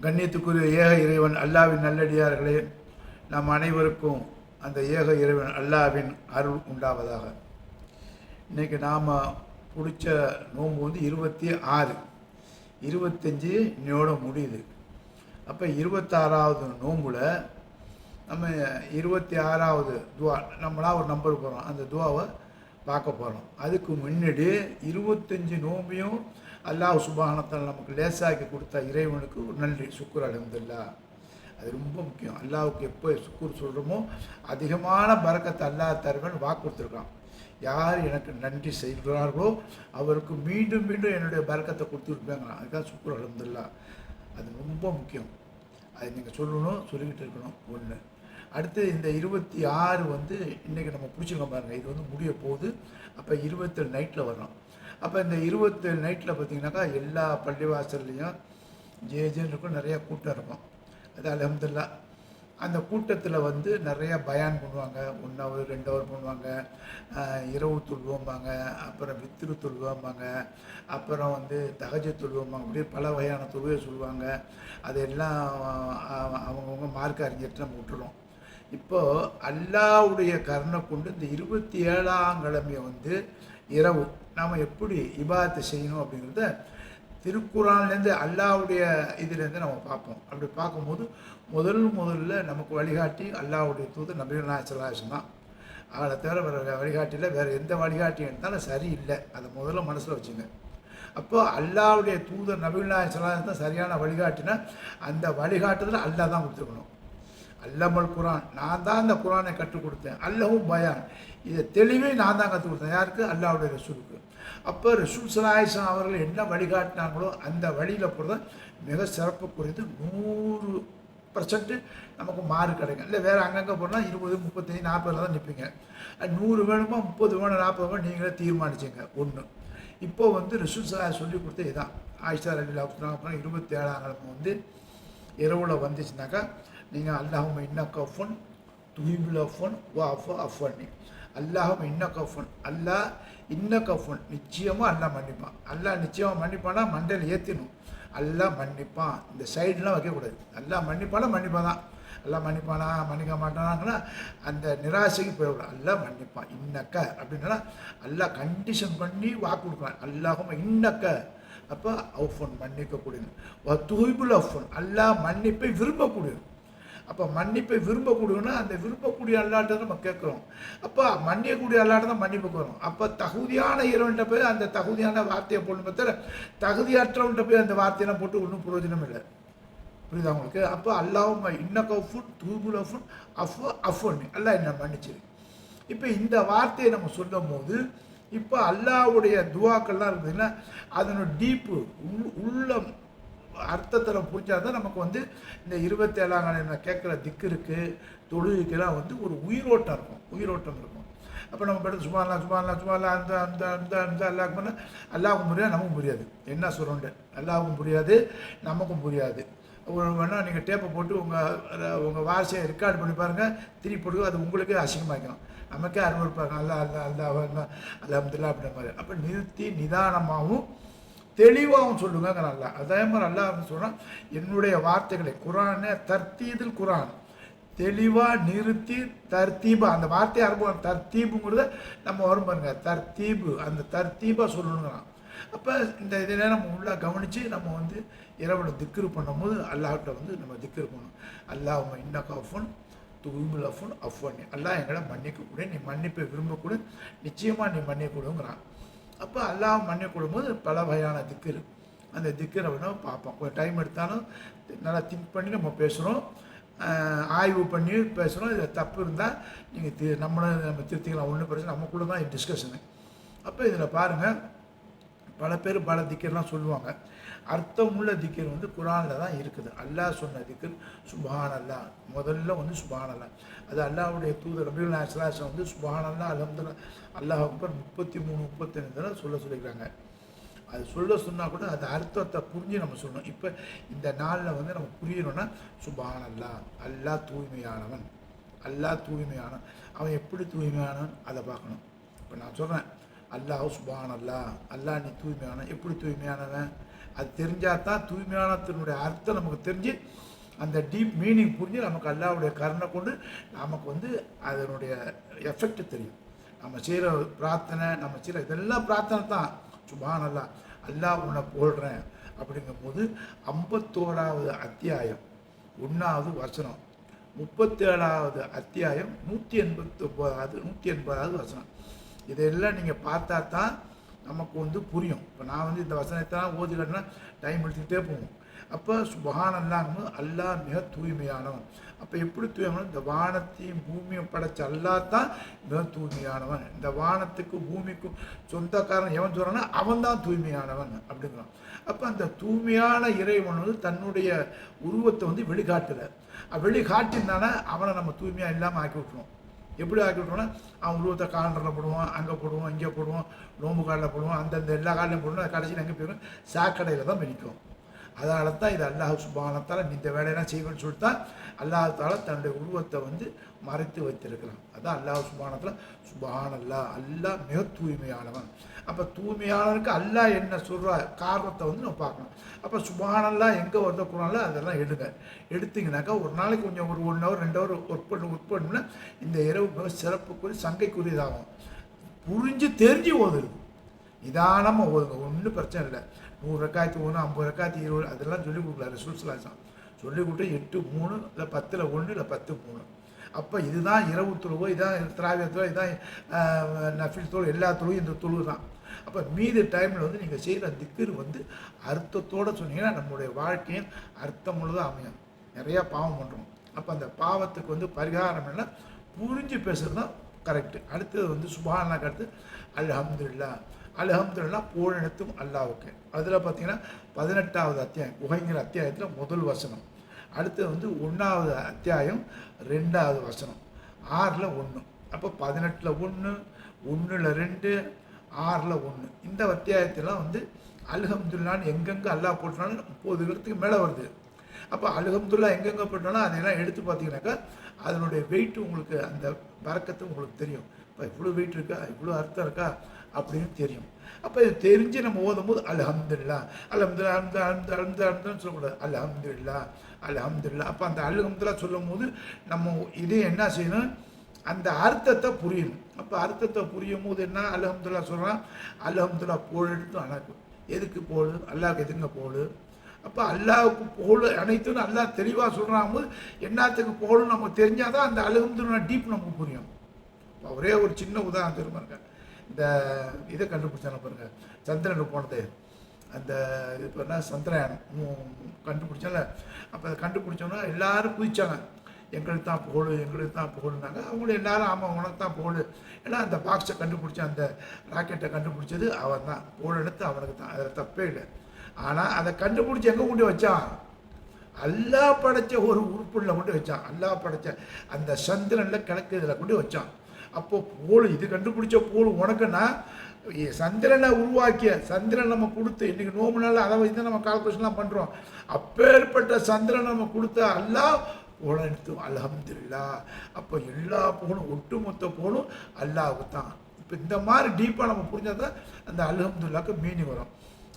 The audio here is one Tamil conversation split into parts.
கண்ணியத்துக்குரிய ஏக இறைவன் அல்லாவின் நல்லடியார்களே, நாம் அனைவருக்கும் அந்த ஏக இறைவன் அல்லாவின் அருள் உண்டாவதாக. இன்றைக்கி நாம் பிடிச்ச நோன்பு வந்து 26, 25 இன்னையோட முடியுது. அப்போ 26வது நோம்பில் நம்ம 26வது துவா, நம்மளாக ஒரு நம்பர் போகிறோம், அந்த துவாவை பார்க்க போகிறோம். அதுக்கு முன்னாடி 25 நோம்பையும் அல்லாஹ் சுப்ஹானஹு நமக்கு லேசாக்கி கொடுத்த இறைவனுக்கு ஒரு நன்றி, சுக்குர் அல்ஹம்துலில்லாஹ். அது ரொம்ப முக்கியம். அல்லாஹ்வுக்கு எப்போ சுக்குர் சொல்கிறோமோ அதிகமான பரக்கத்தை அல்லாஹ் தருவேன்னு வாக்கு கொடுத்துருக்கான். யார் எனக்கு நன்றி செய்கிறார்களோ அவருக்கு மீண்டும் மீண்டும் என்னுடைய பரக்கத்தை கொடுத்துருப்பாங்க. அதுதான் சுக்குர் அல்ஹம்துலில்லாஹ். அது ரொம்ப முக்கியம். அது நீங்கள் சொல்லணும், சொல்லிக்கிட்டு இருக்கணும். ஒன்று. அடுத்து இந்த 26 வந்து இன்றைக்கி நம்ம பிடிச்சிருக்கோம் பாருங்கள். இது வந்து முடிய போகுது. அப்போ 27 நைட்டில் வர்றோம். அப்போ இந்த 27 நைட்டில் பார்த்திங்கனாக்கா எல்லா பள்ளிவாசல்லையும் ஜேஜேன்னு இருக்கும், நிறையா கூட்டம் இருக்கும். அது அல்ஹம்துலில்லாஹ். அந்த கூட்டத்தில் வந்து நிறையா பயான் பண்ணுவாங்க. 1 ஹவர் 2 ஹவர் பண்ணுவாங்க. இரவு தொழுவோம்பாங்க, அப்புறம் வித்திரு தொழுவோம்பாங்க, அப்புறம் வந்து தஹஜ்ஜுத் தொழுவோம்பாங்க. அப்படியே பல வகையான தொழுவை சொல்லுவாங்க. அதெல்லாம் அவங்கவுங்க மார்க்க அறிஞர்கிட்ட நம்ம விட்டுறோம். இப்போது அல்லாஹ்வுடைய கருணை கொண்டு இந்த 27ஆம் கிழமையை வந்து இரவு நாம் எப்படி இபாதத்தை செய்யணும் அப்படிங்கிறத திருக்குரான்லேருந்து அல்லாஹ்வுடைய இதுலேருந்து நம்ம பார்ப்போம். அப்படி பார்க்கும்போது முதல்ல நமக்கு வழிகாட்டி அல்லாஹ்வுடைய தூதர் நபிகள் நாயகம் ஸல்லல்லாஹு அலைஹி வஸல்லம் தான். அவளை தவிர வேறு வழிகாட்டியில் வேறு எந்த வழிகாட்டியும் எடுத்தாலும் சரியில்லை. அதை முதல்ல மனசில் வச்சுங்க. அப்போ அல்லாஹ்வுடைய தூதர் நபிகள் நாயகம் ஸல்லல்லாஹு அலைஹி வஸல்லம் தான் சரியான வழிகாட்டினா அந்த வழிகாட்டுதல் அல்லாஹ் தான் கொடுத்துருக்கணும். அல்லமல் குரான், நான் தான் அந்த குரானை கற்றுக் கொடுத்தேன். அல்லஹும் பயான், இதை தெளிவே நான் தான் கற்றுக் கொடுத்தேன். யாருக்கு? அல்லாஹ்வுடைய ரசூலுக்கு. அப்போ ரசூல் ஸல்லல்லாஹு அலைஹி வஸல்லம் அவர்கள் என்ன வழிகாட்டினாங்களோ அந்த வழியில் போகிறது மிக சிறப்புக்குரியது. 100% நமக்கு மார்க் கிடைக்கும். இல்லை வேறு அங்கங்கே போனால் 20, 35, 40 தான் நிற்பீங்க. 100 வேணுமா, 30 வேணும், 40 வேணும், நீங்களே தீர்மானிச்சிங்க. ஒன்று. இப்போ வந்து ரசூல் ஸல்லல்லாஹு அலைஹி வஸல்லம் சொல்லி கொடுத்த இதுதான். ஆயிஷா ரலியல்லாஹு அன்ஹா அப்புறம் 27ஆம் கிழமை வந்து இரவில் வந்துச்சுனாக்கா நீங்கள் அல்லாஹும்ம இன்னக அஃபுன் துஹிப்புல் அஃபுவ ஃபஅஃபு அஃபுன்னி. அல்லாஹும்ம இன்னக அஃபுன், அல்லாஹ் இன்னக அஃபுன், நிச்சயமாக அல்லாஹ் மன்னிப்பான். அல்லாஹ் நிச்சயமாக மன்னிப்பானா மண்டையில் ஏற்றினும். அல்லாஹ் மன்னிப்பான், இந்த சைடெலாம் வைக்கக்கூடாது. அல்லாஹ் மன்னிப்பானா மன்னிப்பான் தான். அல்லாஹ் மன்னிப்பானா மன்னிக்க மாட்டானாங்கன்னா அந்த நிராசைக்கு போயிடக்கூடாது. அல்லாஹ் மன்னிப்பான். இன்னக்க அப்படின்னா அல்லாஹ் கண்டிஷன் பண்ணி வாக்கு கொடுக்குறான். அல்லாஹும்ம இன்னக்க, அப்போ அஃபுன் மன்னிக்கக்கூடியது. துஹிப்புல் அஃபுன், அல்லாஹ் மன்னிப்பை விரும்பக்கூடியது. அப்போ மன்னிப்பை விரும்பக்கூடியன்னா அந்த விரும்பக்கூடிய அல்லாட்ட நம்ம கேட்குறோம். அப்போ மன்னிக்கக்கூடிய அல்லாட்ட தான் மன்னிப்புக்கு வரும். அப்போ தகுதியான இறைவன்கிட்ட போய் அந்த தகுதியான வார்த்தையை போடணும், தவிர தகுதியற்றவன்கிட்ட போய் அந்த வார்த்தையெல்லாம் போட்டு ஒன்றும் பிரயோஜனம் இல்லை. புரியுதா உங்களுக்கு? அப்போ அல்லாஹும்ம இன்னக அஃபுன் துஹிப்புல் அஃபுன் அஃபுன்னி, அல்லாஹ் என்ன மன்னிச்சிரு. இப்போ இந்த வார்த்தையை நம்ம சொல்லும் போது இப்போ அல்லாஹ்வுடைய துவாக்கள்லாம் இருக்குதுன்னா அதனோட டீப்பு உள்ள அர்த்தத்தில் புரிஞ்சா தான் நமக்கு வந்து இந்த 27ஆம் கிழமை கேட்குற திக்கிற்கு தொழுகைக்கெல்லாம் வந்து ஒரு உயிரோட்டம் இருக்கும். அப்போ நம்ம படுத்து சுபான்லாம் அந்த அந்த அந்த அந்த அல்லாஹ் பண்ண அல்லாஹுக்கும் புரியாது, நமக்கும் புரியாது. என்ன சொல்கிறோண்டு அல்லாஹுக்கும் புரியாது, நமக்கும் புரியாது. வேணால் நீங்கள் டேப்பை போட்டு உங்கள் வார்த்தையை ரெக்கார்டு பண்ணி பாருங்கள், திருப்பி போட்டு அது உங்களுக்கே அசிங்கமாக்கும். நமக்கே அருவருப்பாங்க. அல்ஹம்துலில்லாஹ் அப்படின்ற மாதிரி. அப்போ நிறுத்தி நிதானமாகவும் தெளிவாகவும் சொல்லுங்க. நல்லா அதே மாதிரி அல்லாஹ் சொல்கிறான், என்னுடைய வார்த்தைகளை குரானை தர்த்தீதில் குரான் தெளிவாக நிறுத்தி தர்த்தீபா, அந்த வார்த்தையை ஆரம்பம் தர்த்தீபுங்கிறத நம்ம வரும் பாருங்க, தர்த்தீபு, அந்த தர்த்தீபாக சொல்லணுங்கிறான். அப்போ இந்த இதில் நம்ம உள்ளே கவனித்து நம்ம வந்து இரவில் திக்ரு பண்ணும்போது அல்லாஹ்கிட்ட வந்து நம்ம திக்ரு பண்ணணும். அல்லாஹும்ம இன்னக அஃபுன் துஹிப்புல் அஃபுவ அஃபுன்னி, அல்லாஹ் எங்களை மன்னிக்கக்கூடிய, நீ மன்னிப்பை விரும்பக்கூடிய, நிச்சயமாக நீ மன்னிக்கக்கூடுங்கிறான். அப்போ அல்லாஹ் மன்னிக்கூடும் போது பல வகையான திக்கர், அந்த திக்கரை வேணும் பார்ப்போம். கொஞ்சம் டைம் எடுத்தாலும் நல்லா திங்க் பண்ணி நம்ம பேசுகிறோம், ஆய்வு பண்ணி பேசுகிறோம். இதில் தப்பு இருந்தால் நீங்கள் நம்ம திருத்திக்கலாம். ஒன்றும் பிரச்சனை, நமக்குள்ளே தான் டிஸ்கஷனு. அப்போ இதில் பாருங்கள், பல பேர் பல திக்கர்லாம் சொல்லுவாங்க. அர்த்தமுள்ள திக்கர் வந்து குரானில் தான் இருக்குது. அல்லாஹ் சொன்ன திக்கர் சுப்ஹான் அல்லாஹ். முதல்ல வந்து சுப்ஹான் அல்லாஹ், அது அல்லாஹ்வுடைய தூதர் நபிகள் நாயகம் ஸல்லல்லாஹு அலைஹி வஸல்லம் வந்து சுப்ஹான் அல்லாஹ் அல்ஹம்துலில்லாஹ் அல்லாஹ் அக்பர் 33, 35 தடவை சொல்லியிருக்காங்க. அது சொன்னால் கூட அது அர்த்தத்தை புரிஞ்சு நம்ம சொல்லணும். இப்போ இந்த நாளில் வந்து நம்ம புரியணும்னா சுப்ஹான் அல்லாஹ், அல்லாஹ் தூய்மையானவன், அவன் எப்படி தூய்மையானவன் அதை பார்க்கணும். இப்போ நான் சொல்கிறேன், அல்லாஹ் சுப்ஹான் அல்லாஹ், அல்லாஹ் நீ தூய்மையானவன். எப்படி தூய்மையானவன்? அது தெரிஞ்சால் தான் தூய்மையானத்தினுடைய அர்த்தம் நமக்கு தெரிஞ்சு அந்த டீப் மீனிங் புரிஞ்சு நமக்கு அல்லாஹ்வுடைய கருணை கொண்டு நமக்கு வந்து அதனுடைய எஃபெக்ட் தெரியும். நம்ம செய்கிற பிரார்த்தனை, நம்ம செய்கிற இதெல்லாம் பிரார்த்தனை தான். சுப்ஹான் அல்லாஹ், அல்லாஹ் உன்னை போடுறேன் அப்படிங்கும்போது 51வது அத்தியாயம் 1வது வசனம், 37வது அத்தியாயம் 180வது வசனம். இதெல்லாம் நீங்கள் பார்த்தா தான் நமக்கு வந்து புரியும். இப்போ நான் வந்து இந்த வசனத்தான் ஓதிக்கணும்னா டைம் எடுத்துக்கிட்டே போவோம். அப்போ சுப்ஹான் அல்லாஹ்னு அல்லாஹ் மிக தூய்மையானவன். அப்போ எப்படி தூய்மையான, இந்த வானத்தையும் பூமியும் படைச்ச அல்லாஹ் தான் மிக தூய்மையானவன். இந்த வானத்துக்கும் பூமிக்கும் சொந்தக்காரன் எவன் சொல்கிறான்னா அவன் தான் தூய்மையானவன் அப்படிங்கிறான். அப்போ அந்த தூய்மையான இறைவன் வந்து தன்னுடைய உருவத்தை வந்து வெளிக்காட்டலை. வெளிக்காட்டினால அவனை நம்ம தூய்மையாக இல்லாமல் ஆக்கி விட்டுருவோம். எப்படி ஆக்கி விட்டுருவோம்னா அவன் உருவத்தை காலண்டரில் போடுவான், அங்கே போடுவோம், இங்கே போடுவோம், நோம்பு காலில் போடுவோம், அந்தந்த எல்லா காலையும் போடுவோம். கடைசியில் எங்கே போயிடும், சாக்கடையில் தான் மிதிக்கும். அதனால தான் இது அல்லாஹ் சுப்ஹானஹு வ தஆலா இந்த வேலையெல்லாம் செய்வேன்னு சொல்லிட்டு தான் அல்லாஹ் தஆலா தன்னுடைய உருவத்தை வந்து மறைத்து வைத்திருக்கிறான். அதான் அல்லாஹ் சுப்ஹானஹு வ தஆலா சுப்ஹான் அல்லாஹ், அல்லாஹ் மிக தூய்மையானவன். அப்போ தூய்மையானவனுக்கு அல்லாஹ் என்ன சொல்கிற காரணத்தை வந்து நம்ம பார்க்கணும். அப்போ சுப்ஹான் அல்லாஹ் எங்கே வருதோ குரான்ல அதெல்லாம் எடுத்தீங்கன்னாக்கா ஒரு நாளைக்கு கொஞ்சம் ஒரு 1 ஹவர் 2 ஹவர் ஒர்க் பண்ணோம்னா இந்த இரவு மிக சிறப்புக்குரிய சங்கைக்குரியதாகும். புரிஞ்சு தெரிஞ்சு ஓதுறது, நிதானமாக ஓதுங்க, ஒன்றும் பிரச்சனை இல்லை. 100 ரக்காயத்து 1, 50 ரக்காயத்து 20 அதெல்லாம் சொல்லிக் கொடுக்கல. ரசூல் ஸல்லல்லாஹு அலைஹி வஸல்லம் சொல்லிக் கொடுத்து 8 3 இல்லை 10ல் 1 இல்லை 10 3. அப்போ இதுதான் இரவு தொழுவோ, இதான் திராவியத்தோ, இதுதான் நஃபில் தொழு, எல்லா தொழுவும் இந்த தொழு தான். அப்போ மீதி டைமில் வந்து நீங்கள் செய்கிற திக்ர் வந்து அர்த்தத்தோடு சொன்னீங்கன்னா நம்மளுடைய வாழ்க்கையும் அர்த்தமுள்ளதாக அமையும். நிறையா பாவம் பண்ணுறோம். அப்போ அந்த பாவத்துக்கு வந்து பரிகாரம் என்ன, புரிஞ்சு பேசுகிறது தான் கரெக்டு. அடுத்தது வந்து சுப்ஹானல்லாஹ்க்கு அடுத்து அல்ஹம்துலில்லாஹ். அல்ஹம்துலில்லாஹ் புகழனைத்தும் அல்லாஹ்வுக்கு. அதில் பார்த்தீங்கன்னா 18வது அத்தியாயம் குகைங்கிற அத்தியாயத்தில் முதல் வசனம். அடுத்தது வந்து 1வது அத்தியாயம் 2வது வசனம், 6ல் 1. அப்போ 18ல் 1, 1ல் 2, 6ல் 1. இந்த அத்தியாயத்தெல்லாம் வந்து அல்ஹம்துலில்லாஹ்னு எங்கெங்கே அல்லாஹ் போட்டாலும் 30 இடத்துக்கு மேலே வருது. அப்போ அல்ஹம்துலில்லாஹ் எங்கெங்கே போட்டாலும் அதையெல்லாம் எடுத்து பார்த்தீங்கன்னாக்கா அதனுடைய வெயிட் உங்களுக்கு, அந்த பரக்கத்து உங்களுக்கு தெரியும். இப்போ இவ்வளோ வெயிட் இருக்கா, இவ்வளோ அர்த்தம் இருக்கா அப்படின்னு தெரியும். அப்போ இது தெரிஞ்சு நம்ம ஓதும் போது அல்ஹம்துலில்லாஹ் அல்ஹம்துலில்லாஹ் அல்ஹம்துலில்லாஹ்னு சொல்லக்கூடாது, அல்ஹம்துலில்லாஹ் அல்ஹம்துலில்லாஹ். அப்போ அந்த அல்ஹம்துலில்லாஹ் சொல்லும் போது நம்ம இதே என்ன செய்யணும், அந்த அர்த்தத்தை புரியணும். அப்போ அர்த்தத்தை புரியும் போது என்ன, அல்ஹம்துலில்லாஹ் சொல்கிறான், அல்ஹம்துலில்லாஹ் போடுறது அனைத்து எதுக்கு போடு, அல்லாஹ்க்கு எதுங்க போடு. அப்போ அல்லாஹ்வுக்கு போடு அனைத்துன்னு அல்லாஹ் தெளிவாக சொல்கிறாங்க போது என்னத்துக்கு போடுன்னு நமக்கு தெரிஞ்சால் தான் அந்த அல்ஹம்துலில்லாஹ் டீப் நமக்கு புரியும். ஒரே ஒரு சின்ன உதாரணம் திரும்ப இந்த இதை கண்டுபிடிச்சான பாருங்க, சந்திரனுக்கு போனது, அந்த இது பேர்னா சந்திரயானம் கண்டுபிடிச்சால. அப்போ அதை கண்டுபிடிச்சோன்னா எல்லாரும் குதிச்சாங்க, எங்களுக்கு தான் போடு, எங்களுக்கு தான் போடுனாங்க. அவங்களும் எல்லாரும் ஆமாம் உனக்கு தான் போடு. ஏன்னா அந்த பாக்ஸை கண்டுபிடிச்ச, அந்த ராக்கெட்டை கண்டுபிடிச்சது அவன் தான், போடு எடுத்து அவனுக்கு தான், அதில் தப்பே இல்லை. ஆனால் அதை கண்டுபிடிச்சி எங்கே கொண்டு வச்சான், அல்லாஹ் படைச்ச ஒரு உறுப்புல கொண்டு வச்சான். அல்லாஹ் படைச்ச அந்த சந்திரனில் கிழக்கு இதில் கொண்டு வச்சான். அப்போது போல் இது கண்டுபிடிச்ச போல் உனக்குன்னா சந்திரனை உருவாக்கிய சந்திரன் நம்ம கொடுத்து இன்றைக்கி நோம்புனால அதை வச்சு தான் நம்ம கால்குலேஷன்லாம் பண்ணுறோம். அப்பேற்பட்ட சந்திரன் நம்ம கொடுத்த அல்லாஹ் புகழ் எடுத்து அல்ஹம்துலில்லாஹ். அப்போ எல்லா புகழும் ஒட்டுமொத்த புகழும் அல்லாஹ்வுக்கு தான். இப்போ இந்த மாதிரி டீப்பாக நம்ம புரிஞ்சால் தான் அந்த அல்ஹம்துலில்லாஹ்க்கு மீனிங் வரும்.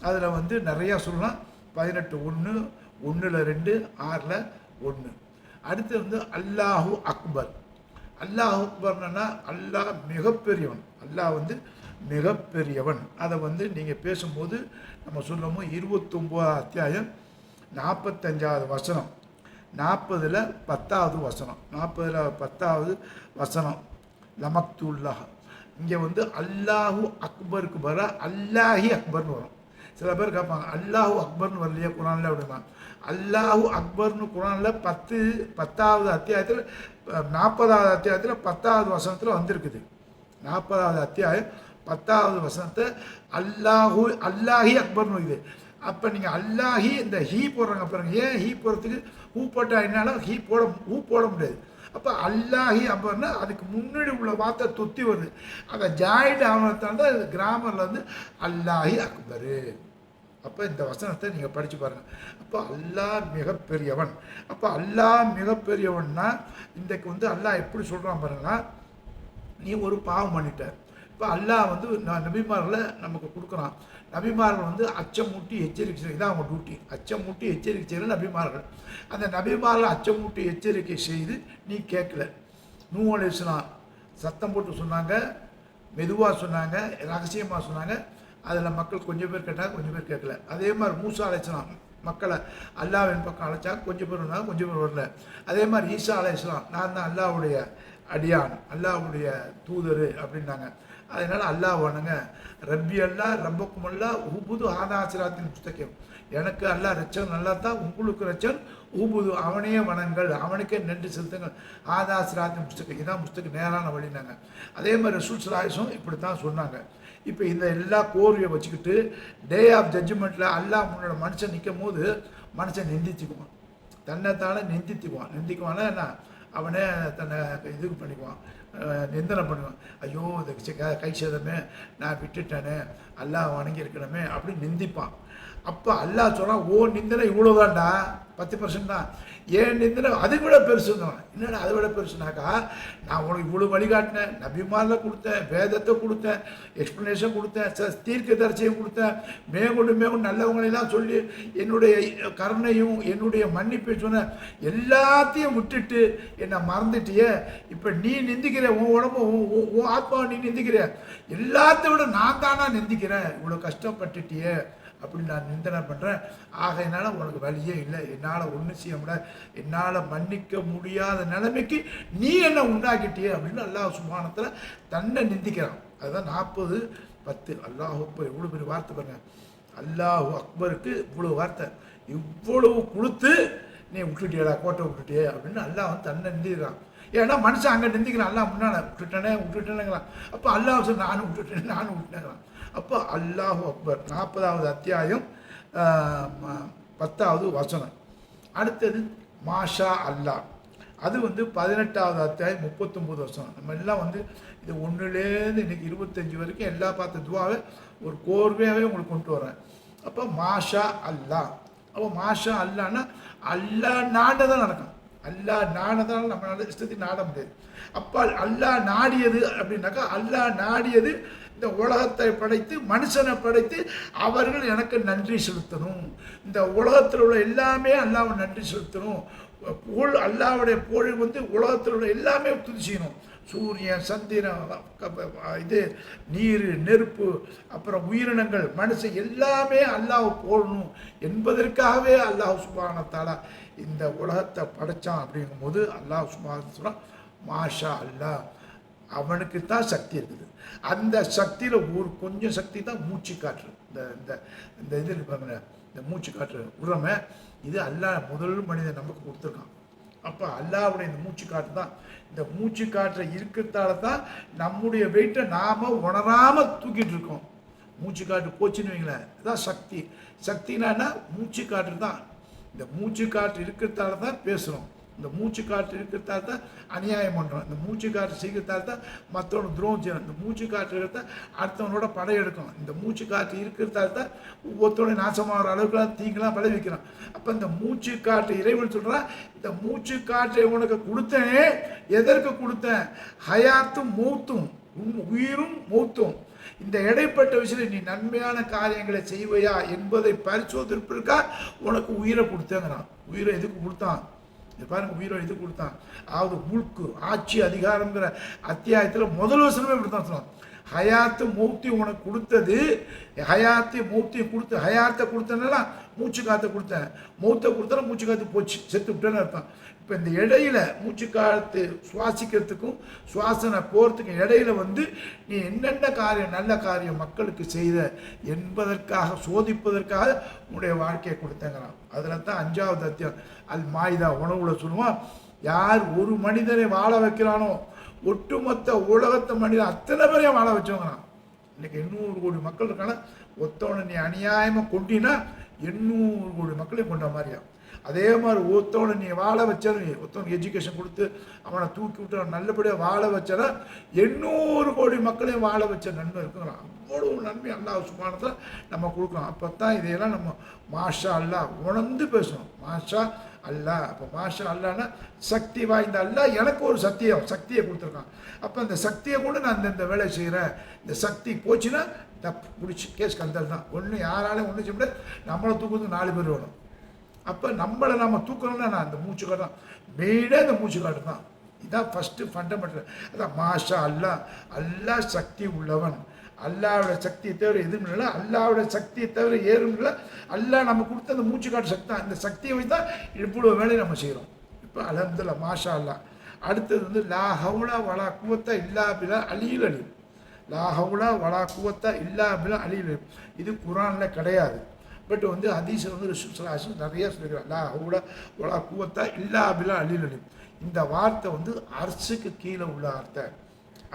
அதில் வந்து நிறையா சொல்லலாம். 18 1, 1ல் 2, 6ல் 1. அடுத்து வந்து அல்லாஹு அக்பர். அல்லாஹ் அக்பர்னா அல்லாஹ் மிகப்பெரியவன், அல்லாஹ் வந்து மிகப்பெரியவன். அதை வந்து நீங்கள் பேசும்போது நம்ம சொல்லும் 29வது அத்தியாயம் 45வது வசனம், 40ல் 10வது வசனம், 40ல் 10வது வசனம் லமக்துல்லாஹ். இங்கே வந்து அல்லாஹு அக்பருக்கு பதிலாக அல்லாஹி அக்பர்னு வரும். சில பேர் கேட்பாங்க அல்லாஹு அக்பர்னு வரலையே குரானில் அப்படிமா. அல்லாஹு அக்பர்னு குரானில் 10வது அத்தியாயத்தில் 40வது அத்தியாயத்தில் 10வது வசனத்தில் வந்திருக்குது. 40வது அத்தியாயம் 10வது வசனத்தை அல்லாஹி அக்பர்னு இது. அப்போ நீங்கள் அல்லாஹி இந்த ஹீ போடுறாங்க பாருங்க. ஏன் ஹீ போடுறதுக்கு ஹூ போட்டால் என்னாலும் ஹூ போட முடியாது. அப்போ அல்லாஹி அக்பர்னா அதுக்கு முன்னாடி உள்ள வார்த்தை தொத்தி வருது. அதை ஜாயிண்ட் ஆனதால் தான் இது கிராமரில் வந்து அல்லாஹி அக்பரு. அப்போ இந்த வசனத்தை நீங்கள் படித்து பாருங்கள். அப்போ அல்லாஹ் மிகப்பெரியவன். அப்போ அல்லாஹ் மிகப்பெரியவன்னா இன்றைக்கு வந்து அல்லாஹ் எப்படி சொல்கிறான் பாருங்கன்னா, நீ ஒரு பாவம் பண்ணிட்ட. இப்போ அப்போ அல்லாஹ் வந்து நபிமார்களை நமக்கு கொடுக்குறான். நபிமார்கள் வந்து அச்சமூட்டி எச்சரிக்கை செய்ய, இதான் அவங்க டியூட்டி. அச்சமூட்டி எச்சரிக்கை செய்கிற நபிமார்கள். அந்த நபிமார்கள் அச்சமூட்டி எச்சரிக்கை செய்து நீ கேட்கல. நூஹ் அலைஹிஸ்ஸலாம் சத்தம் போட்டு சொன்னாங்க, மெதுவாக சொன்னாங்க, ரகசியமாக சொன்னாங்க. அதில் மக்கள் கொஞ்சம் பேர் கேட்டாங்க, கொஞ்சம் பேர் கேட்கல. அதே மாதிரி மூசா அலைஹிஸ்ஸலாம் மக்களை அல்லாஹ்வின் பக்கம் அழைச்சாங்க, கொஞ்சம் பேர் வந்தாங்க, கொஞ்சம் பேர் வரல. அதே மாதிரி ஈசா அலைஹிஸ்ஸலாம் நான் தான் அல்லாஹ்வுடைய அடியான், அல்லாஹ்வுடைய தூதர் அப்படின்னாங்க. அதனால் அல்லாஹ் வணங்க. ரப்பி அல்லா ரப்பக்கும் அல்லா உபுது ஆதாசிராத்தின் புஸ்தகம். எனக்கு அல்லாஹ் ரச்சன் நல்லா தான், உங்களுக்கு ரச்சன் ஊபுது, அவனையே வணங்கள், அவனுக்கே நன்றி செலுத்துங்கள். ஆதாசிராத்தின் புஸ்தகம், இதான் புஸ்தகம் நேரான வழினாங்க. அதே மாதிரி ரசூல் ஸல்லல்லாஹு அலைஹி வஸல்லம் இப்படி தான் சொன்னாங்க. இப்போ இந்த எல்லா கோர்வையை வச்சுக்கிட்டு டே ஆஃப் ஜட்ஜ்மெண்ட்டில் அல்லாஹ் முன்னோட மனுஷன் நிற்கும் போது மனுஷன் நிந்திச்சுக்குவான், தன்னைத்தானே நிந்திக்குவான்னா என்ன, அவனே தன்னை இதுக்கு பண்ணிக்குவான், நிந்தனை பண்ணுவான். ஐயோ இந்த கை சேதமே, நான் விட்டுட்டேனே, அல்லாஹ் வணங்கியிருக்கணுமே அப்படின்னு நிந்திப்பான். அப்போ அல்லாஹ் சொன்னால் ஓ நிந்தனை இவ்வளோதான்டா, 10% தான். ஏன் நிந்தனை அதை விட பெருசுதான். என்னடா அதை விட பெருசுனாக்கா, நான் உனக்கு இவ்வளோ வழிகாட்டினேன், நபிமாரில் கொடுத்தேன், வேதத்தை கொடுத்தேன், எக்ஸ்ப்ளனேஷன் கொடுத்தேன், தீர்க்க தரிசையும் கொடுத்தேன், மேற்கொண்டு நல்லவங்களெல்லாம் சொல்லி என்னுடைய கருணையும் என்னுடைய மன்னிப்பையும் சொன்ன, எல்லாத்தையும் விட்டுட்டு என்னை மறந்துட்டியே. இப்போ நீ நிந்திக்கிற, உன் உடம்பு உன் ஆத்மாவை நீ நிந்திக்கிற, எல்லாத்த விட நான் தானா நிந்திக்கிறேன், இவ்வளோ கஷ்டப்பட்டுட்டியே அப்படின்னு நான் நிந்தனை பண்ணுறேன். ஆகையினால உனக்கு வழியே இல்லை, என்னால் ஒன்றும் செய்ய முடியாது, என்னால் மன்னிக்க முடியாத நிலைமைக்கு நீ என்ன உண்டாக்கிட்டியே அப்படின்னு அல்லாஹ் சுப்ஹானஹு தன்னை நிந்திக்கிறான். அதுதான் 40:10. அல்லாஹ் அக்பர், எவ்வளோ பெரிய வார்த்தை பாருங்க. அல்லாஹ் அக்பருக்கு இவ்வளோ வார்த்தை, இவ்வளவு கொடுத்து நீ விட்டுட்டியடா, கோட்டை விட்டுட்டியே அப்படின்னு அல்லாஹ் வந்து தன்னை நிந்திக்கிறான். ஏன்னா மனுஷன் அங்கே நிந்திக்கிறான், அல்லாஹ் முன்னாடி விட்டுட்டேனேங்கிறான். அப்போ அல்லாஹ் சொல்லி நானும் விட்டுட்டேங்கிறான். அப்போ அல்லாஹு அக்பர் 40வது அத்தியாயம் 10வது வசனம். அடுத்தது மாஷா அல்லாஹ், அது வந்து 18வது அத்தியாயம் 39 வசனம். நம்ம எல்லாம் வந்து இது 1லேருந்து இன்னைக்கு 25 வரைக்கும் எல்லா பார்த்த துவாவை ஒரு கோர்வையாகவே உங்களுக்கு கொண்டு வரேன். அப்போ மாஷா அல்லாஹ், அப்போ மாஷா அல்லான்னா அல்லாஹ் நாடதான் நடக்கும். அல்லாஹ் நாடதான் நம்மளால இஷ்டத்துக்கு நாட முடியாது. அப்போ அல்லாஹ் நாடியது அப்படின்னாக்கா, அல்லாஹ் நாடியது இந்த உலகத்தை படைத்து மனுஷனை படைத்து அவர்கள் எனக்கு நன்றி செலுத்தணும், இந்த உலகத்தில் உள்ள எல்லாமே அல்லாஹ்வை நன்றி செலுத்தணும். புகழ் அல்லாஹ்வுடைய புகழ் வந்து உலகத்தில் உள்ள எல்லாமே துதி செய்யணும். சூரியன், சந்திரன், இது நீர், நெருப்பு, அப்புறம் உயிரினங்கள், மனுஷன் எல்லாமே அல்லாஹ் போடணும் என்பதற்காகவே அல்லாஹ் சுப்ஹானஹு தஆலா இந்த உலகத்தை படைத்தான். அப்படிங்கும்போது அல்லாஹ் சுப்ஹானஹு தஆலா மாஷா அல்லாஹ், அவனுக்கு தான் சக்தி இருக்குது. அந்த சக்தியில் ஒரு கொஞ்சம் சக்தி தான் மூச்சு காற்று. இந்த இது இருப்பாங்க, இந்த மூச்சு காற்று விடுறோமே, இது அல்லாஹ் முதல் மனிதன் நமக்கு கொடுத்துருக்கான். அப்போ அல்லாஹ்வுடைய இந்த மூச்சு காற்று தான், இந்த மூச்சு காற்றை இருக்கிறதால தான் நம்முடைய வெயிட்டை நாம் உணராமல் தூக்கிட்டு இருக்கோம். மூச்சு காற்று போச்சுன்னு வைங்களேன், இதுதான் சக்தி. சக்தினா மூச்சு காற்று தான். இந்த மூச்சு காற்று இருக்கிறதால தான் பேசுகிறோம், இந்த மூச்சு காற்று இருக்கிறதால தான் அநியாயம் பண்ணுறோம், இந்த மூச்சு காற்று சீக்கிரத்தால் தான் மற்றவனை துரோகம் செய்யணும், இந்த மூச்சு காற்று இருக்கிறதா அடுத்தவனோட படையெடுக்கணும், இந்த மூச்சு காற்று இருக்கிறதால தான் ஒவ்வொருத்தோட நாசமாகிற அளவுக்குலாம் தீங்கெல்லாம் விளைவிக்கிறோம். அப்போ இந்த மூச்சு காற்று இறைவன் சொல்கிறான், இந்த மூச்சு காற்றை உனக்கு கொடுத்தேனே, எதற்கு கொடுத்தேன்? ஹயாத்தும் மௌத்தும், உயிரும் மௌத்தும், இந்த இடைப்பட்ட விஷயத்தில் நீ நன்மையான காரியங்களை செய்வையா என்பதை பரிசோதிப்பதற்கா உனக்கு உயிரை கொடுத்தேங்கிறான். உயிரை எதுக்கு கொடுத்தான்? இது பாருங்க, உயிரை எதுக்கு கொடுத்தான்? அதாவது முழுக்கு, ஆட்சி, அதிகாரங்கிற அத்தியாயத்தில் முதல் வசனமே இப்படி தான் சொன்னான். ஹயாத்து மௌத்தி உனக்கு கொடுத்தது, ஹயாத்து மௌத்தியை கொடுத்து, ஹயாத்தை கொடுத்தனால மூச்சு காற்றை கொடுத்தேன், மௌத்தை கொடுத்தா மூச்சு காற்று போச்சு, செத்து விட்டேன்னு அர்த்தம். இப்போ இந்த இடையில மூச்சு காற்று சுவாசிக்கிறதுக்கும் சுவாசனை போகிறதுக்கும் இடையில வந்து நீ என்னென்ன காரியம், நல்ல காரியம் மக்களுக்கு செய்த என்பதற்காக, சோதிப்பதற்காக உன்னுடைய வாழ்க்கையை கொடுத்தேங்கிறான். அதில் தான் 5வது அத்தியாயம் அல் மாயிதா உணவுல சொல்லுவான், யார் ஒரு மனிதனை வாழ வைக்கிறானோ ஒட்டுமொத்த உலகத்தை மனிதன் அத்தனை பேரையும் வாழ வச்சவங்கண்ணா. இன்னைக்கு 800 கோடி மக்கள் இருக்கான, ஒருத்தவனை நீ அநியாயமாக கொண்டினா 800 கோடி மக்களையும் கொண்ட மாதிரியா. அதே மாதிரி ஒருத்தவனை நீ வாழ வச்சாலும், ஒருத்தவனுக்கு எஜுகேஷன் கொடுத்து அவனை தூக்கி விட்டு அவன் நல்லபடியாக வாழ வச்சானா 800 கோடி மக்களையும் வாழ வச்ச நன்மை இருக்குங்கிறான். அவ்வளோ நன்மை அல்லாஹ் சுப்ஹானஹு நம்ம கொடுக்குறோம். அப்போ தான் இதையெல்லாம் நம்ம மாஷா அல்லாஹ் உணர்ந்து பேசணும். மாஷா அல்லா. அப்போ மாஷா அல்லான்னா சக்தி வாய்ந்த அல்லா எனக்கு ஒரு சக்தியை கொடுத்துருக்கான். அப்போ அந்த சக்தியை கூட நான் இந்த வேலையை செய்கிறேன். இந்த சக்தி போச்சுன்னா தப்பு பிடிச்சி கேஸ் கந்தல் தான். ஒன்று யாராலையும் ஒன்றும் செய்ய முடியாது. நம்மளை தூக்குறதுக்கு 4 பேர் வேணும். அப்போ நம்மளை நம்ம தூக்கணும்னா நான் அந்த மூச்சு காட்டு தான், மெயினாக இந்த மூச்சு காட்டு தான். இதுதான் ஃபஸ்ட்டு ஃபண்டமெண்டல். அதான் மாஷா அல்லா. அல்லா சக்தி உள்ளவன். அல்லாவோட சக்தியை தவிர எதுவும் இல்லை. அல்லாவோட சக்தியை தவிர ஏறும் இல்லை. அல்லா நம்ம கொடுத்த அந்த மூச்சு காட்டு சக்தி தான். இந்த சக்தியை வச்சு தான் இவ்வளோ வேலையை நம்ம செய்கிறோம். இப்போ அல்ஹம்துலில்லாஹ் மாஷா அல்லா. அடுத்தது வந்து லா ஹவுலா வலா குவத்தா இல்லா பில்லா அலியுல் அலீம். லா ஹவுலா வலா குவத்தா இல்லா பில்லா அலியுல் அலீம். இது குர்ஆனில் கிடையாது. பட் வந்து ஹதீஸில் வந்து ரசூல் ஸல்லல்லாஹு அலைஹி வஸல்லம் நிறையா சொல்லியிருக்கிறார். லா ஹவுலா வலா குவத்தா இல்லா பில்லா அலியுல் அலீம். இந்த வார்த்தை வந்து அர்ஷுக்கு கீழே உள்ள வார்த்தை,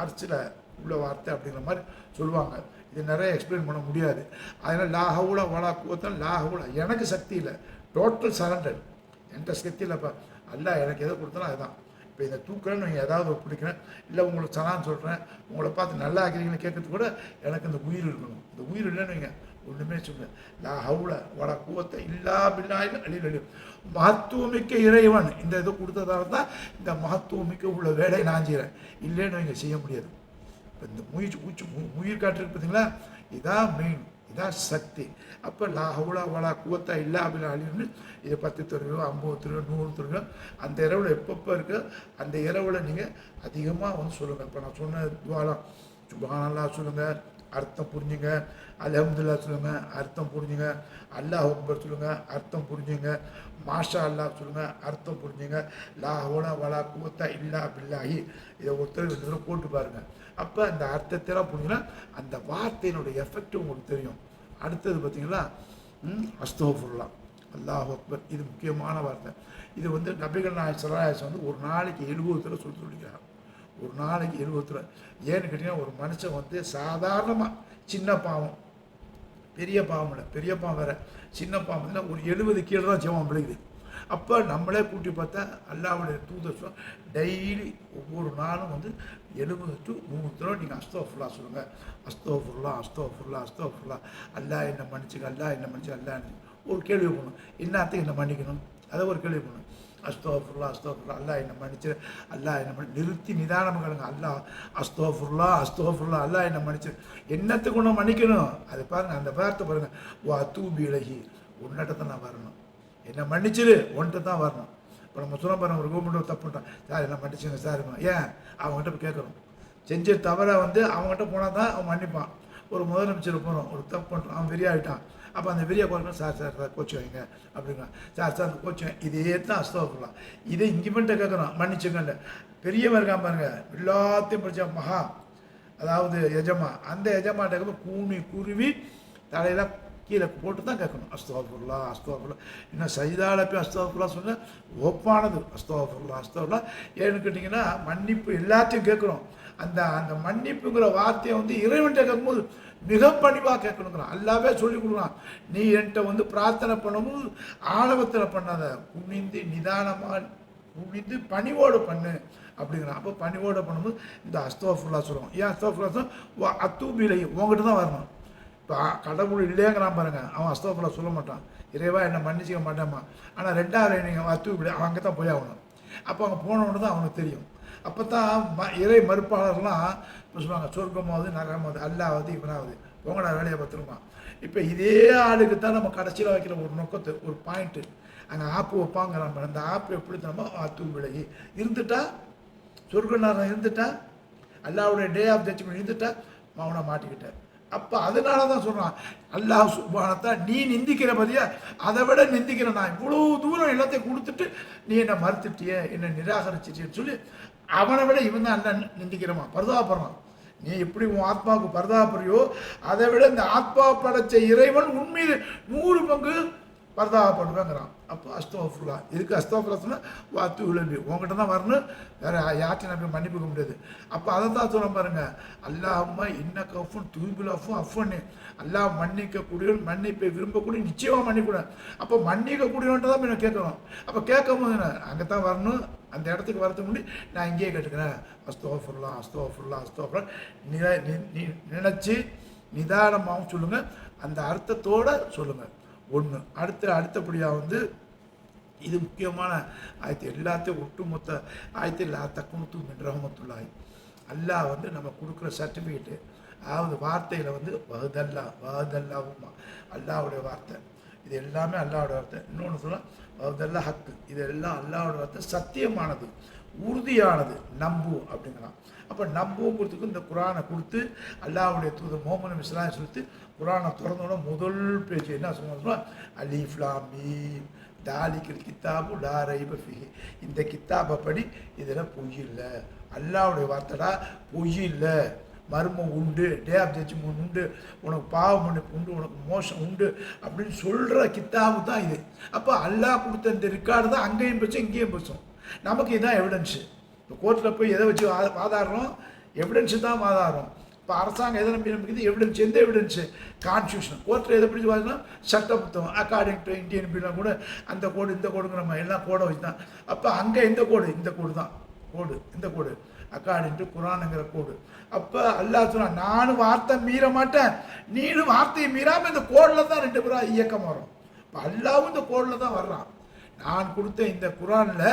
அர்ஷில் உள்ள வார்த்தை அப்படிங்கிற மாதிரி சொல்லுவாங்க. இது நிறைய எக்ஸ்பிளைன் பண்ண முடியாது. அதனால் லா ஹவுலா வலா குவத்தா லா ஹவுலா, எனக்கு சக்தி இல்லை, டோட்டல் சரண்டர், என்கிட்ட சக்தி இல்லைப்பா. அல்லா எனக்கு எதை கொடுத்தனா அதுதான். இப்போ இதை தூக்குறேன்னு நீங்கள் ஏதாவது பிடிக்கிறேன், இல்லை உங்களுக்கு சலான்னு சொல்கிறேன், உங்களை பார்த்து நல்லா ஆக்கிறீங்கன்னு கேட்கறது கூட எனக்கு இந்த உயிர் இருக்கணும். இந்த உயிர் இல்லைன்னு நீங்கள் ஒன்றுமே சொல்லுங்கள். லா ஹவுல வலா குவத்த இல்லா பில்லாஹில் அலியுல் அலீம். மகத்துவமிக்க இறைவன் இந்த இதை கொடுத்ததால தான் இந்த மகத்துவமிக்க உள்ள வேலையை நான் செய்கிறேன். இல்லைன்னு நீங்கள் செய்ய முடியாது. இப்போ இந்த உயிர் காட்டுறது பார்த்தீங்களா, இதான் மெயின், இதான் சக்தி. அப்போ லா ஹவுலா வலா குவத்தா இல்லா பில்லாஹில் அலியும்னு இதை 10 தடவையோ 50 தடவையோ 100 தடவையோ அந்த இரவில் எப்பப்போ இருக்கோ அந்த இரவில் நீங்கள் அதிகமாக வந்து சொல்லுங்கள். இப்போ நான் சொன்ன துவாலாம் சுப்ஹானல்லாஹ் சொல்லுங்கள், அர்த்தம் புரிஞ்சுங்க. அல்ஹம்துலில்லாஹ் சொல்லுங்கள், அர்த்தம் புரிஞ்சுங்க. அல்லாஹ் அக்பர் சொல்லுங்கள், அர்த்தம் புரிஞ்சுங்க. மாஷா அல்லாஹ் சொல்லுங்கள், அர்த்தம் புரிஞ்சுங்க. லா ஹவுலா வலா குவத்தா இல்லா பில்லாஹி. இதை ஒருத்தர் 2 தடவை போட்டு பாருங்கள். அப்போ அந்த அர்த்தத்தெல்லாம் புரிஞ்சுன்னா அந்த வார்த்தையினுடைய எஃபெக்ட் உங்களுக்கு தெரியும். அடுத்தது பார்த்தீங்களா, அஸ்தக்ஃபிருல்லாஹ், அல்லாஹ் அக்பர். இது முக்கியமான வார்த்தை. இது வந்து நபிகள் நாயகம் ஸல்லல்லாஹு அலைஹி வஸல்லம் வந்து ஒரு நாளைக்கு 70 தடவை சொல்லிக்கிறாங்க. ஒரு நாளைக்கு 70 தடவை. ஏன்னு கேட்டிங்கன்னா, ஒரு மனுஷன் வந்து சாதாரணமாக சின்ன பாவம், பெரிய பாவம் இல்லை, பெரிய பாவம் வேறு, சின்ன பாவம்னா ஒரு 70 கீழே தான் ஜெபம் விழுகுது. அப்போ நம்மளே கூட்டி பார்த்தா அல்லாஹ்வுடைய தூதர் டெய்லி ஒவ்வொரு நாளும் வந்து 70 to 100 தடவை நீங்கள் அஸ்தக்ஃபிருல்லாஹ் சொல்லுங்கள். அஸ்தக்ஃபிருல்லாஹ் அஸ்தக்ஃபிருல்லாஹ் அஸ்தக்ஃபிருல்லாஹ். அல்லாஹ் என்ன மன்னிச்சுக்க, அல்லாஹ் என்ன மன்னிச்சு, அல்லாஹ் ஒரு கேள்வி பண்ணணும். என்னத்துக்கு என்ன மன்னிக்கணும், அதை ஒரு கேள்வி பண்ணணும். அஸ்தக்ஃபிருல்லாஹ் அஸ்தக்ஃபிருல்லாஹ், அல்லாஹ் என்ன மன்னிச்சு, அல்லாஹ் என்ன நிறுத்தி நிதானமாக கேளுங்க. அல்லாஹ் அஸ்தக்ஃபிருல்லாஹ் அஸ்தக்ஃபிருல்லாஹ், அல்லாஹ் என்ன மன்னிச்சு. என்னத்துக்கு ஒன்று மன்னிக்கணும் அது பாருங்கள், அந்த வார்த்தை பாருங்கள். வா தூபி இலகி, உன்னிட்ட தான் நான் வரணும். என்னை மன்னிச்சிரு, ஒன்றை தான் வரணும். இப்போ நம்ம சொல்ல பாருங்க, ஒரு கவர்மெண்ட் தப்பு பண்ணிட்டான், சார் என்ன மன்னிச்சுங்க சார், ஏன் அவங்ககிட்ட போய் கேட்குறோம். செஞ்ச தவிர வந்து அவங்ககிட்ட போனால் தான் அவன் மன்னிப்பான். ஒரு முதலமைச்சர் போகிறோம், ஒரு தப்பு பண்ணுறான், அவன் வெறியாகிட்டான். அப்போ அந்த வெறியை குறைக்கணும். சார் சார் சார் கோச்சு வைங்க அப்படிங்கிறான். சார் சார் அந்த கோச்சு இதே தான் அஸ்தக்ஃபிருல்லாஹ். இதை இங்கிமெண்ட்டை கேட்குறோம், மன்னிச்சுங்கல்ல. பெரியவன் இருக்கான் பாருங்க, எல்லாத்தையும் படித்தா மகா, அதாவது எஜமா, அந்த எஜமாட்ட கூனி குருவி தலையில் கீழே போட்டு தான் கேட்கணும். அஸ்தக்ஃபிருல்லாஹ் அஸ்தக்ஃபிருல்லாஹ். இன்னும் சைதால போய் அஸ்தக்ஃபிருல்லாஹ் சொன்னால் ஒப்பானது. அஸ்தக்ஃபிருல்லாஹ் அஸ்தக்ஃபிருல்லாஹ். ஏன்னு கேட்டிங்கன்னா, மன்னிப்பு எல்லாத்தையும் கேட்குறோம். அந்த அந்த மன்னிப்புங்கிற வார்த்தையை வந்து இறைவன்கிட்ட கேட்கும்போது மிக பணிவாக கேட்கணுங்கிறான். அல்லாவே சொல்லி கொடுக்குறான், நீ என்கிட்ட வந்து பிரார்த்தனை பண்ணும்போது ஆணவத்தில் பண்ணாத, குனிந்து நிதானமாக குனிந்து பணிவோடு பண்ணு அப்படிங்கிறான். அப்போ பணிவோடு பண்ணும்போது இந்த அஸ்தக்ஃபிருல்லாஹ் சொல்லுவோம். ஏன் அஸ்தக்ஃபிருல்லாஹ் சொல்லுவோம், அத்தூபிலை உங்ககிட்ட தான் வரணும். இப்போ கடவுள் இல்லைங்கிறான் பாருங்க, அவன் அஸ்தக்ஃபிருல்லாஹ் சொல்ல மாட்டான், இறைவா என்னை மன்னிச்சிக்க மாட்டாமா. ஆனால் 2வது நீங்கள் அத்தூபிலை அவன் அங்கே தான் போய் ஆகணும். அப்போ அங்கே போனவொன்னு தான் அவனுக்கு தெரியும். அப்போ தான் இறை மறுப்பாளர்லாம் இப்போ சொல்லுவாங்க, சொர்க்கமாவது நரகமாவது அல்லாவது இவனாவது உங்களோட வேலையை பார்த்துருமா. இப்போ இதே ஆளுக்கு தான் நம்ம கடைசியில் வைக்கிற ஒரு நோக்கத்தை, ஒரு பாயிண்ட்டு அங்கே ஆப்பு வைப்பாங்கிறான். அந்த ஆப்பு எப்படி நம்ம அத்தூ விலகி இருந்துட்டா, சொர்க்க நரகம் இருந்துட்டா, அல்லாவுடைய டே ஆஃப் ஜட்ஜ்மெண்ட் இருந்துட்டா அவனை மாட்டிக்கிட்டேன். அப்போ அதனால தான் சொல்கிறான், அல்லாஹ் சுப்ஹானஹு நீ நிந்திக்கிற பதியா அதை விட நிந்திக்கிற நான் இவ்வளோ தூரம் எல்லாத்தையும் கொடுத்துட்டு நீ என்னை மறுத்துட்டிய, என்னை நிராகரிச்சிட்டின்னு சொல்லி அவனை விட இவன் தான் அல்ல நிந்திக்கிறமா, பரிதாபப்படுறான். நீ எப்படி உன் ஆத்மாவுக்கு பரிதாபப்படுறியோ அதை விட இந்த ஆத்மா படைச்ச இறைவன் உண்மையில் 100 பங்கு பரிதாபப்படுவேங்கிறான். அப்போ அஸ்தக்ஃபிருல்லாஹ். இதுக்கு அஸ்தக்ஃபிருல்லாஹ் சொன்னால் வாத்து உலபி உங்ககிட்ட தான் வரணும், வேறு யார்ட்டையும் நம்ம மன்னிப்புக்க முடியாது. அப்போ அதை தான் சொல்ல பாருங்க, அல்லாஹும்ம இன்னக அஃபுன் துஹிப்புல் அஃவ அஃப்னி. அல்லாஹ் மன்னிக்கக்கூடியவன், மன்னிப்பை விரும்பக்கூடிய, நிச்சயமாக மன்னிக்கூடாது. அப்போ மன்னிக்கக்கூடியவன்ட்டு தான் நான் கேட்கணும். அப்போ கேட்கும் போது அங்கே தான் வரணும். அந்த இடத்துக்கு வரதுக்கு முன்னாடி நான் இங்கேயே கேட்டுக்கிறேன், அஸ்தக்ஃபிருல்லாஹ் அஸ்தக்ஃபிருல்லாஹ் அஸ்தக்ஃபிருல்லாஹ் நினச்சி நிதானமாகவும் சொல்லுங்கள், அந்த அர்த்தத்தோடு சொல்லுங்கள். ஒன்று அடுத்தபடியாக வந்து இது முக்கியமான ஆயத்து. எல்லாத்தையும் ஒட்டுமொத்த ஆயத்து லா தக்குனுத்து மின் ரஹமத்துல்லாஹி. அல்லாஹ் வந்து நம்ம கொடுக்குற சர்டிஃபிகேட்டு, அதாவது வார்த்தையில் வந்து வஹதல்லாவுமா அல்லாவுடைய வார்த்தை, இது எல்லாமே அல்லாவோட வார்த்தை. இன்னொன்று சொன்னால் வஹதல்லா ஹக்கு, இது எல்லாம் அல்லாவோட வார்த்தை, சத்தியமானது, உறுதியானது, நம்பு அப்படிங்கிறான். அப்போ நம்புங்கிறதுக்கு இந்த குரானை கொடுத்து அல்லாவுடைய தூதர் முஹம்மது நபி ஸல்லல்லாஹு அலைஹி சொல்லிட்டு குரானை திறந்தோட முதல் பேஜ் என்ன சொன்னா அலிஃப் லாம் மீம் தாலிக்கல் கித்தாபு லா ரைப ஃபீஹி. இந்த கித்தாபை படி இதில் பொய் இல்லை, அல்லாவுடைய வார்த்தைடா, பொய் இல்லை, மர்மம் உண்டு, டே ஆஃப் ஜட்ஜ்மெண்ட் உண்டு, உனக்கு பாவம் மன்னிப்பு உண்டு, உனக்கு மோசம் உண்டு அப்படின்னு சொல்கிற கித்தாபு தான் இது. அப்போ அல்லாஹ் கொடுத்த இந்த ரெக்கார்டு தான் அங்கேயும் பேசும் இங்கேயும் பேசும். நமக்கு இதுதான் எவிடன்ஸு. இப்போ கோர்ட்டில் போய் எதை வச்சு வாதாடுறோம்? எவிடன்ஸு தான் வாதாடுறோம். இப்போ அரசாங்கம் எதை நம்பி நம்பிக்கிறது? எவிடன்ஸ். எந்த எவிடன்ஸு? கான்ஸ்டியூஷன். கோர்ட்டில் எதை பிடிச்சி பார்த்தோம்னா சட்ட புத்தகம், அக்கார்டிங் டு இந்தியன் பீலாம் கூட அந்த கோடு இந்த கோடுங்கிற மாதிரி எல்லாம் கோடை வச்சு தான். அப்போ அங்கே எந்த கோடு? இந்த கோடு தான் கோடு, இந்த கோடு அக்கார்டிங் டு குரானுங்கிற கோடு. அப்போ அல்லாஹ் சொன்னா நானும் வார்த்தை மீற மாட்டேன், நீனும் வார்த்தையை மீறாமல் இந்த கோடில் தான் ரெண்டு பேரும் இயக்கம் வரும். இப்போ அல்லாவும் இந்த கோடில் தான் வர்றான். நான் கொடுத்த இந்த குரானில்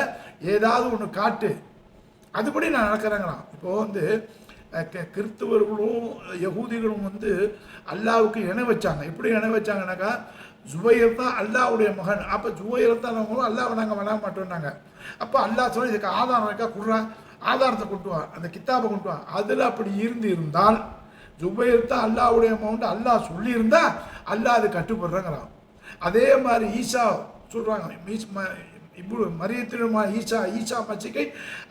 ஏதாவது ஒன்று காட்டு, அதுபடி நான் நடக்கிறேங்கிறான். இப்போது வந்து கிறிஸ்தவர்களும் யகூதிகளும் வந்து அல்லாவுக்கு இணை வச்சாங்க. எப்படி இணை வச்சாங்கன்னாக்கா, ஜுபைர் தான் அல்லாவுடைய மகன், அப்போ ஜுபைர் தான் அவங்களும் அல்லாவை நாங்கள் வணங்க மாட்டோம்னாங்க. அப்போ அல்லாஹ் சொன்னால் இதுக்கு ஆதாரம் இருக்கா, குர்ஆன் ஆதாரத்தை கொண்டு வா, அந்த கித்தாபை கொண்டு வா. அதில் அப்படி இருந்தால் ஜுபைர் தான் அல்லாவுடைய மகன் அல்லாஹ் சொல்லியிருந்தா அல்லாஹ் அது கட்டுப்படுறேங்கிறான். அதே மாதிரி ஈசா சொல்கிறாங்க, இப்போ மரியத்தினுமா ஈசா மச்சிக்கை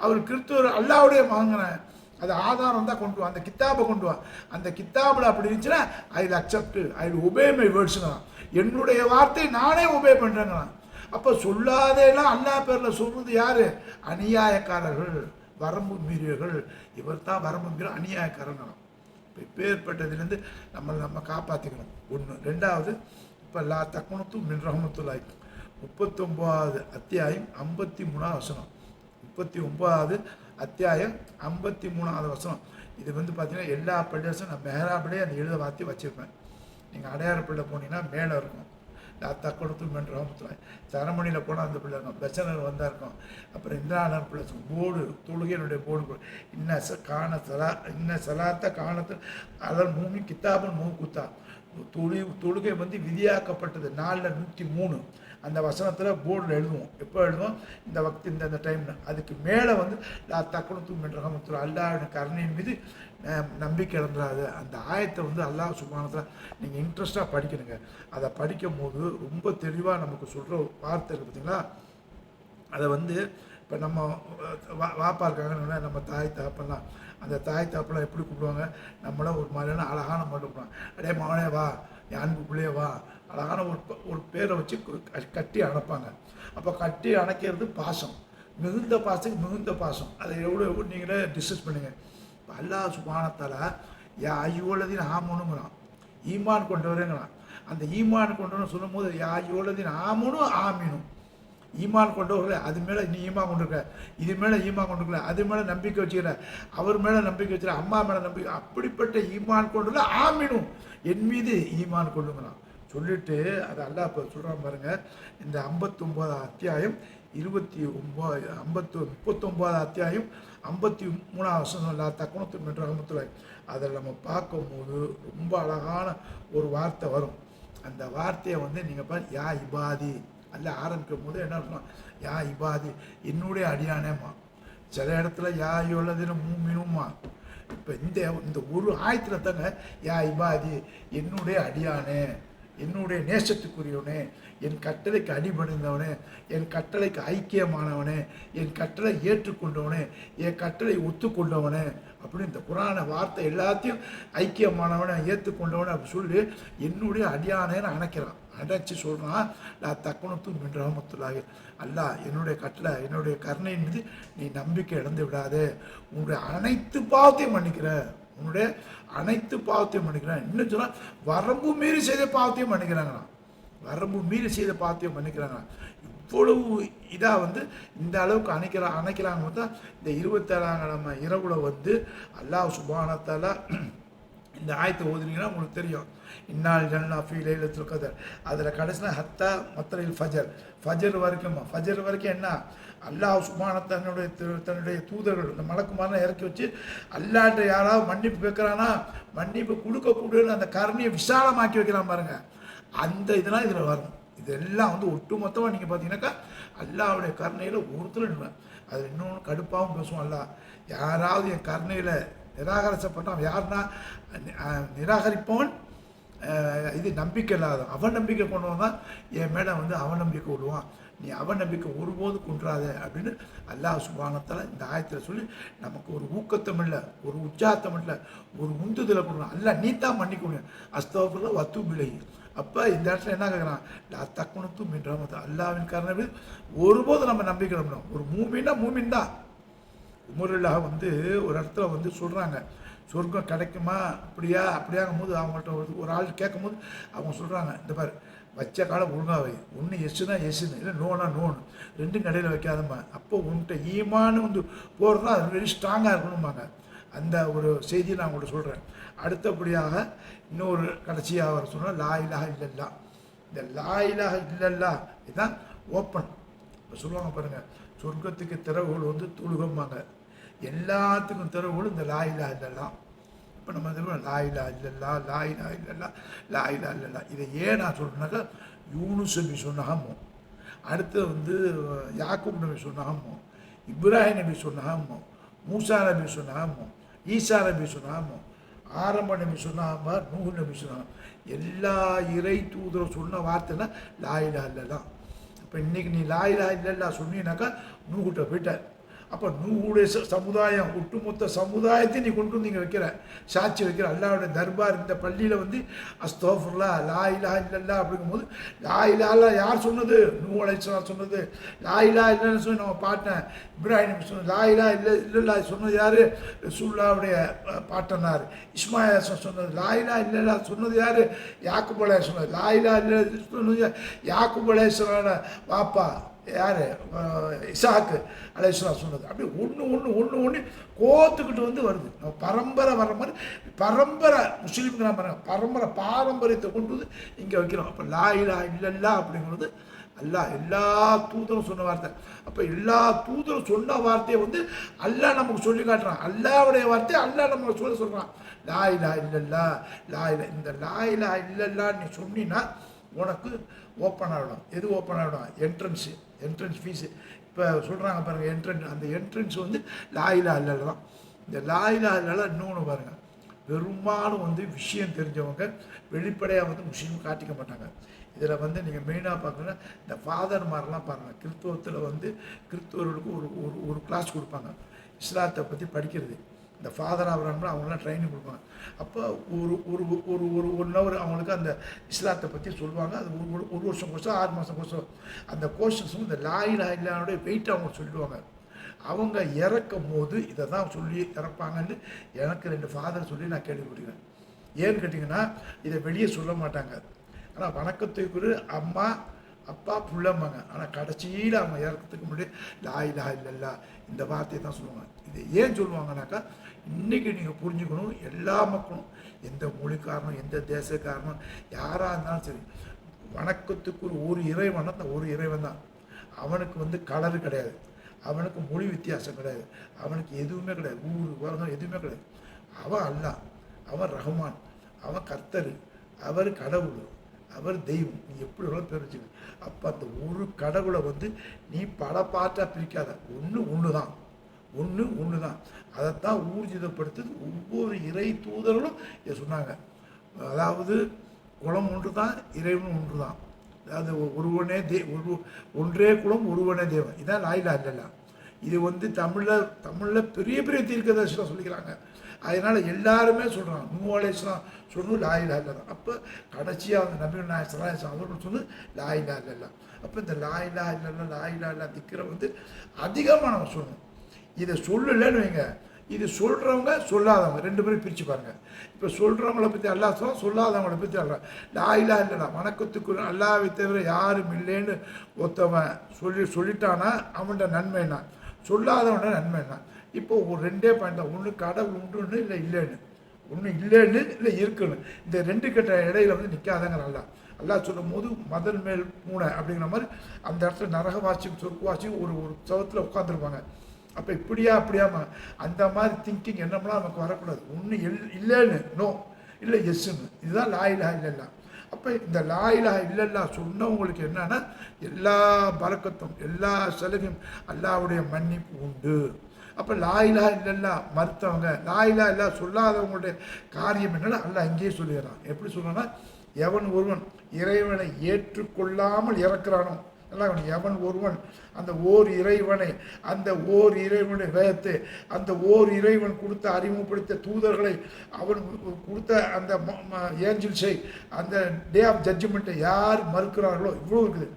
அவர் கிறிஸ்துவர் அல்லாவுடைய மகங்கிறேன், அது ஆதாரம் தான் கொண்டு வா, அந்த கித்தாபை கொண்டு வா. அந்த கித்தாபில் அப்படி இருந்துச்சுன்னா I will accept, I will obey my வேர்ட்ஸுங்கிறான். என்னுடைய வார்த்தை நானே ஒபே பண்ணுறேங்கிறான். அப்போ சொல்லாதேலாம் அல்லாஹ் பேரில் சொல்கிறது யார்? அநியாயக்காரர்கள், வரம்பு மீறியவர்கள். இவர் தான் வரம்பு மீற அநியாயக்காரங்கிறான். இப்போ இப்பேற்பட்டதுலேருந்து நம்ம காப்பாற்றிக்கணும். ஒன்று. ரெண்டாவது, இப்போ லா தக்குனுத்து மின் ரஹமத்துல்லாஹி 39வது அத்தியாயம் 53வது வசனம். 39வது அத்தியாயம் 53வது வசனம். இது வந்து பார்த்தீங்கன்னா எல்லா பள்ளியாசும் நான் மெஹராபிலே அந்த எழுத வார்த்தை வச்சுருப்பேன். நீங்கள் அடையாறு பிள்ளை போனீங்கன்னா மேலே இருக்கும் லா தக்குனுத்து மின் ரஹமத்துல்லாஹி. சரமணியில் போனால் அந்த பிள்ளை இருக்கும், பெசனர் வந்தால் இருக்கும். அப்புறம் இந்திராணர் பிள்ளை போர்டு, தொழுகையினுடைய போர்டு, இன்ன சலாத்த காணத்து அதன் மூமி கித்தாபன் மூ குத்தா. தொழுகை வந்து விதியாக்கப்பட்டது 4:103 அந்த வசனத்தில் போர்டில் எழுதுவோம். எப்போ எழுதுவோம்? இந்த வக்து இந்த டைம்னு. அதுக்கு மேலே வந்து லா தக்குனுத்து மின் ரஹமத்துல்லாஹி, அல்லாஹ்வின் கருணையின் மீது நம்பிக்கை இழந்துடாது. அந்த ஆயத்தை வந்து அல்லாஹ் சுப்ஹானஹு நீங்கள் இன்ட்ரெஸ்ட்டாக படிக்கணுங்க. அதை படிக்கும் போது ரொம்ப தெளிவாக நமக்கு சொல்கிற வார்த்தை இருக்குது பார்த்தீங்களா. அதை வந்து இப்போ நம்ம வாப்பா இருக்காங்கன்னு நம்ம தாய் தகப்பெல்லாம், அந்த தாய் தகப்பெல்லாம் எப்படி கூப்பிடுவாங்க? நம்மளாம் ஒரு மாதிரியான அழகான மட்டும் கூப்பிடுவாங்க. அடே மகனே வா, என் அன்பு பிள்ளையே வா, அழகான ஒரு பேரை வச்சு கட்டி அணைப்பாங்க. அப்போ கட்டி அணைக்கிறது பாசம், மிகுந்த பாசத்துக்கு மிகுந்த பாசம். அதை எவ்வளோ நீங்களே டிஸ்கஸ் பண்ணுங்க. இப்போ அல்லாஹ் சுப்ஹானஹு தஆலா யா அய்யுஹல்லதீன ஆமனுங்கிறான், ஈமான் கொண்டவரேங்கிறான். அந்த ஈமான் கொண்டவன்னு சொல்லும் போது யா அய்யுஹல்லதீன ஆமீனும், ஈமான் கொண்டவர்களே, அது மேலே நீ ஈமான் கொண்டிருக்க, இது மேலே ஈமான் கொண்டிருக்கல, அது மேலே நம்பிக்கை வச்சுக்கிற, அவர் மேலே நம்பிக்கை வச்சுக்கிற, அம்மா மேலே நம்பிக்கை, அப்படிப்பட்ட ஈமான் கொண்டுல ஆமீனும், என் மீது ஈமான் கொள்ளுங்கிறான். சொல்லிட்டு அதை அல்லாஹ் இப்போ சொல்கிறான் பாருங்கள். இந்த 59வது அத்தியாயம் 39வது அத்தியாயம் 53வது வசனம் லா தக்குனுத்து மின் ரஹமத்துல்லாஹி. அதில் நம்ம பார்க்கும்போது ரொம்ப அழகான ஒரு வார்த்தை வரும். அந்த வார்த்தையை வந்து நீங்கள் பாரு, யா இபாதி அல்ல ஆரம்பிக்கும் போது என்ன சொல்லலாம்? யா இபாதி, என்னுடைய அடியானேம்மா. சில இடத்துல யா ஐயுஹல்லதீன மூமினூம்மா. இப்போ இந்த ஒரு ஆயத்தில் தாங்க யா இபாதி, என்னுடைய அடியானே, என்னுடைய நேசத்துக்குரியவனே, என் கட்டளைக்கு அடிபணிந்தவனே, என் கட்டளைக்கு ஐக்கியமானவனே, என் கட்டளை ஏற்றுக்கொண்டவனே, என் கட்டளை ஒத்துக்கொண்டவனே அப்படின்னு இந்த குரான வார்த்தை எல்லாத்தையும் ஐக்கியமானவனை ஏற்றுக்கொண்டவனை அப்படி சொல்லி என்னுடைய அடியானேன்னு அணைக்கிறான். அடைச்சி சொல்கிறான், நான் தக்குனுத்து மின் ரஹமத்துல்லாஹி, அல்லாஹ் என்னுடைய கட்டளை என்னுடைய கருணையின் மீது நீ நம்பிக்கை இழந்து விடாதே, உன்னுடைய அனைத்து பாவத்தையும் மன்னிக்கிறேன், உன்னுடைய அனைத்து பாவத்தையும் மன்னிக்கிறேன். இன்னும் சொன்னால் வரம்பு மீறி செய்த பாவத்தையும் மன்னிக்கிறாங்களாம், வரம்பு மீறி செய்த பாவத்தையும் மன்னிக்கிறாங்களாம். இவ்வளவு இதாக வந்து இந்த அளவுக்கு அணைக்கிறாங்க தான் இந்த 27ஆம் கிழமை இரவுல வந்து அல்லாஹ் சுப்ஹானஹு தஆலா இந்த ஆயத்தை ஓதுனீங்கன்னா உங்களுக்கு தெரியும். இன்னால் ஜன்னா ஃபீ லைலத்துல் கதர், அதில் கடைசியில் ஹத்தா மத்தலில் ஃபஜர், ஃபஜர் வரைக்கும். ஃபஜர் வரைக்கும் என்ன, அல்லாஹ் சுப்ஹானஹு தன்னுடைய தூதர்கள் இந்த மலக்குமாரெலாம் இறக்கி வச்சு அல்லாஹ்ட்ட யாராவது மன்னிப்பு கேட்குறானா மன்னிப்பு கொடுக்கக்கூடியன்னு அந்த கருணையை விசாலமாக்கி வைக்கிறான் பாருங்க. அந்த இதெல்லாம் இதில் வரும். இதெல்லாம் வந்து ஒட்டு மொத்தமாக நீங்கள் பார்த்தீங்கன்னாக்கா அல்லாஹ்வுடைய கருணையில் ஒருத்தர் நிற்பேன். அதில் இன்னொன்று கடுப்பாகவும் பேசுவோம். அல்லாஹ் யாராவது என் கருணையில் நிராகரிக்கப்பட்டான், யாருன்னா நிராகரிப்பவன் இது நம்பிக்கை இல்லாத அவன் நம்பிக்கை கொண்டவன் தான் என் மேலே வந்து அவன் நம்பிக்கை விடுவான், நீ அவன் நம்பிக்கை ஒருபோது கொன்றாத அப்படின்னு அல்லாஹ் சுப்ஹானஹு வ தஆலா இந்த ஆயத்தில் சொல்லி நமக்கு ஒரு ஊக்கத்தம் இல்லை, ஒரு உற்சாகத்தம் இல்லை, ஒரு உந்துதலை கொடுக்கணும். அல்ல நீ தான் மன்னிக்கணும், அஸ்தக்ஃபிருல்லாஹ் வ அத்தூபு இலைஹி. அப்போ இந்த இடத்துல என்ன கேட்குறான், லா தக்னூது மின் ரஹ்மத், அல்லாஹ்வின் கருணை ஒருபோது நம்ம நம்பிக்கை நம்பணும். ஒரு மூமின்னா மூமின் தான். உமருல்லாஹ் வந்து ஒரு இடத்துல வந்து சொல்கிறாங்க, சொர்க்கம் கிடைக்குமா அப்படியா அப்படியாகும் போது அவங்கள்ட்ட ஒரு ஆள் கேட்கும் போது அவங்க சொல்கிறாங்க, இந்த பாரு வச்ச காலம் ஒழுங்காக வை, ஒன்று எஸ்ஸுனா எஸ்ஸுன்னு இல்லை நோனா நோன்னு, ரெண்டும் கடையில் வைக்காதம்மா. அப்போ உன்கிட்ட ஈமான்னு வந்து போகிறதா அது வெரி ஸ்ட்ராங்காக இருக்கணும்பாங்க. அந்த ஒரு செய்தியை நான் உங்கள்கிட்ட சொல்கிறேன். அடுத்தபடியாக இன்னொரு கடைசியாக அவர் சொன்னால் லா இலாஹ இல்லல்லா. இந்த லா இலாஹ இல்லல்லா இதுதான் ஓப்பன். இப்போ சொல்லுவாங்க பாருங்கள், சொர்க்கத்துக்கு திறவுகள் வந்து தொழுகம்பாங்க, எல்லாத்துக்கும் திறவுகளும் இந்த லா இலாஹ இல்லல்லா. இப்போ நம்ம சொல்லுவோம் லா இலாஹ இல்லல்லா, லா இலாஹ இல்லல்லா, லா இலாஹ இல்லல்லா. இதை ஏன் நான் சொல்கிறேன்னாக்கா யூனுஸ் நபி சொன்னாகமோ, அடுத்து வந்து யாக்கூப் நபி சொன்னாகமோ, இப்ராஹிம் நபி சொன்னாகமோ, மூசா நபி சொன்னாகமோ, ஈசா நபி சொன்னாகமோ, ஆரம்ப நபி சொன்னாகமா, நூஹ் நபி சொன்னாங்க, எல்லா இறை தூதரும் சொன்ன வார்த்தைன்னா லா இலாஹ இல்லல்லா. இப்போ இன்றைக்கி நீ லா இலாஹ இல்லல்லா சொன்னீங்கன்னாக்கா நூஹ்கிட்ட போயிட்ட. அப்போ நூஹுடைய சமுதாயம் ஒட்டுமொத்த சமுதாயத்தை நீ கொண்டு வந்து இங்கே வைக்கிற, சாட்சி வைக்கிற. அல்லாஹ்வுடைய தர்பார் இந்த பள்ளியில் வந்து அஸ்தக்ஃபிருல்லாஹ் லா இலாஹ இல்லல்லா அப்படிங்கும்போது லா இலாஹ யார் சொன்னது, நூஹ் அலைஹிஸ்ஸலாம் சொன்னது. லா இலாஹ இல்லன்னு சொல்லி நம்ம பாட்டேன் இப்ராஹிம் நபி சொன்னது. லா இலாஹ இல்லல்லா சொன்னது யார், ரசூலுல்லாஹ்வுடைய பாட்டனார் இஸ்மாயில் சொன்னது. லா இலாஹ இல்லல்லா சொன்னது யார், யாக்கூப் அலைஹிஸ்ஸலாம் சொன்னது. லா இலாஹ இல்லல்லா சொன்னது யாக்கூப் அலைஹிஸ்ஸலாமோட வாப்பா யார், இசாக்கு அலைஹிஸ்ஸலாம் சொன்னது. அப்படி ஒன்று கோத்துக்கிட்டு வந்து வருது. நம்ம பரம்பரை வர்ற மாதிரி பரம்பரை முஸ்லீம்கிற மாதிரி பாரம்பரியத்தை கொண்டு வந்து இங்கே வைக்கிறோம். அப்போ லா இலாஹ இல்லல்லா அப்படிங்கிறது அல்லாஹ் எல்லா தூதரும் சொன்ன வார்த்தை. அப்போ எல்லா தூதரும் சொன்ன வார்த்தையை வந்து அல்லாஹ் நமக்கு சொல்லி காட்டுறான். அல்லாஹ்வுடைய வார்த்தையை அல்லாஹ் நம்ம சொல்கிறான். லா இலாஹ இல்லல்லா, லா இலாஹ. இந்த லா இலாஹ இல்லல்லா நீ சொன்னீன்னா உனக்கு ஓப்பன் ஆகிடும். எது ஓப்பன் ஆகிடும், என்ட்ரன்ஸ் ஃபீஸு. இப்போ சொல்கிறாங்க பாருங்கள், அந்த என்ட்ரன்ஸ் வந்து லா இலாஹ இல்லல்லா தான். இந்த லா இலாஹ இல்லல்லா இன்னொன்று பாருங்கள், பெரும்பாலும் வந்து விஷயம் தெரிஞ்சவங்க வெளிப்படையாக வந்து முஸ்லீம் காட்டிக்க மாட்டாங்க. இதில் வந்து நீங்கள் மெயினாக பார்க்கணுன்னா இந்த ஃபாதர்மாரெலாம் பாருங்கள், கிறிஸ்துவத்தில் வந்து கிறிஸ்துவர்களுக்கு ஒரு கிளாஸ் கொடுப்பாங்க இஸ்லாத்தை பற்றி படிக்கிறது. இந்த ஃபாதர் ஆகிறாங்கன்னா அவங்களாம் ட்ரைனிங் கொடுப்பாங்க. அப்போ ஒரு ஒரு ஒரு ஒரு 1 ஹவர் அவங்களுக்கு அந்த இஸ்லாத்தை பற்றி சொல்லுவாங்க. அது ஒரு வருஷம் கோர்ஸோ 6 மாதம் கோர்ஸோ அந்த கோர்ஸஸும் இந்த லா இலாஹ இல்லல்லாஹ்வுடைய வெயிட் அவங்க சொல்லிடுவாங்க. அவங்க இறக்கும் போது இதை தான் சொல்லி இறப்பாங்கன்னு எனக்கு 2 ஃபாதர் சொல்லி நான் கேள்விப்பட்டிருக்கேன். ஏன்னு கேட்டிங்கன்னா இதை வெளியே சொல்ல மாட்டாங்க. ஆனால் வணக்கத்துக்குரிய அம்மா அப்பா புள்ளம்பாங்க. ஆனால் கடைசியில் அவங்க இறக்கிறதுக்கு முன்னாடி லா இலாஹ இல்லல்லா இந்த வார்த்தையை தான் சொல்லுவாங்க. இதை ஏன் சொல்லுவாங்கனாக்கா இன்றைக்கி நீங்கள் புரிஞ்சுக்கணும், எல்லா மக்களும் எந்த மொழிக்காரனும் எந்த தேசக்காரனும் யாராக இருந்தாலும் சரி, வணக்கத்துக்கு ஒரு இறைவன் அந்த ஒரு இறைவன் தான். அவனுக்கு வந்து கலரு கிடையாது, அவனுக்கு மொழி வித்தியாசம் கிடையாது, அவனுக்கு எதுவுமே கிடையாது, ஊர் உலகம் எதுவுமே கிடையாது. அவன் அல்லாஹ், அவன் ரஹ்மான், அவன் கர்த்தர், அவர் கடவுள், அவர் தெய்வம். நீ எப்படி வேணாலும் பேர் வச்சுக்க. அப்போ அந்த ஒரு கடவுளை வந்து நீ பல பாட்டாக பிரிக்காத, ஒன்று தான். அதைத்தான் ஊர்ஜிதப்படுத்துது ஒவ்வொரு இறை தூதர்களும் இதை சொன்னாங்க. அதாவது குலம் ஒன்று தான், இறைவன் ஒன்று தான். அதாவது ஒருவனே ஒன்றே குலம் ஒருவனே தேவன். இதான் லா இலாஹ இல்லல்லா. இது வந்து தமிழில் பெரிய பெரிய தீர்க்கதரிசிலாம் சொல்லிக்கிறாங்க. அதனால் எல்லாருமே சொல்கிறாங்க. நூஹ் அலைஹிஸ்ஸலாம் சொன்னது லா இலாஹ இல்லல்லா. அப்போ கடைசியாக அந்த நபிகள் நாயகம் ஸல்லல்லாஹு அலைஹி வஸல்லம் அவர்கள் சொன்னது லா இலாஹ இல்லல்லா. அப்போ இந்த லா இலாஹ இல்லல்லா, லா இலாஹ இல்லல்லா திக்ரை வந்து அதிகமாக நம்ம சொல்லணும். இதை சொல்லலைன்னு வைங்க, இது சொல்கிறவங்க சொல்லாதவங்க 2 பேரும் பிரித்து பாருங்கள். இப்போ சொல்கிறவங்கள பற்றி அல்லாஹ் சொல்ல, சொல்லாதவங்களை பற்றி அல்லாஹ். லா இலாஹ இல்லல்லா வணக்கத்துக்கு அல்லாஹ்வை தவிர யாரும் இல்லைன்னு ஒருத்தவன் சொல்லிட்டானா அவன்கிட்ட நன்மை என்ன, சொல்லாதவன்ட நன்மை என்ன. இப்போ ஒரு 2 பாயிண்ட் தான், ஒன்று கடவுள் உண்டு இல்லை இல்லைன்னு. ஒன்று இல்லைன்னு இல்லை இருக்குன்னு, இந்த ரெண்டு கட்ட இடையில வந்து நிற்காதங்க. நல்லா அல்லாஹ் சொல்லும் போது மதல் மேல் பூனை அப்படிங்கிற மாதிரி அந்த இடத்துல நரகவாசியும் சொர்க்கவாசியும் ஒரு ஒரு சவத்தில் உட்காந்துருப்பாங்க. அப்போ இப்படியா அப்படியாமா அந்த மாதிரி திங்கிங் என்னமெல்லாம் நமக்கு வரக்கூடாது. ஒன்று இல்லைன்னு நோ, இல்லை எஸ்ன்னு, இதுதான் லா இலாஹா இல்லல்லா. அப்போ இந்த லா இலாஹா இல்லல்லா சொன்னவங்களுக்கு என்னன்னா எல்லா பரக்கத்தும் எல்லா சலுகையும் அல்லாஹ்வுடைய மன்னிப்பு உண்டு. அப்போ லா இலாஹா இல்லல்லா மறுத்தவங்க, லா இலாஹா இல்லா சொல்லாதவங்களுடைய காரியம் என்னன்னா அல்லாஹ் இங்கேயே சொல்லிடுறான். எப்படி சொல்றான்னா, எவன் ஒருவன் இறைவனை ஏற்றுக்கொள்ளாமல் இறக்குறானோ, எவன் ஒருவன் அந்த ஓர் இறைவனை, அந்த ஓர் இறைவனுடைய வேதத்தை, அந்த ஓர் இறைவன் கொடுத்த அறிமுகப்படுத்த தூதர்களை, அவன் கொடுத்த அந்த ஏஞ்சல்ஸை, அந்த டே ஆஃப் ஜட்ஜ்மெண்ட்டை யார் மறுக்கிறார்களோ, இவ்வளோ இருக்குது.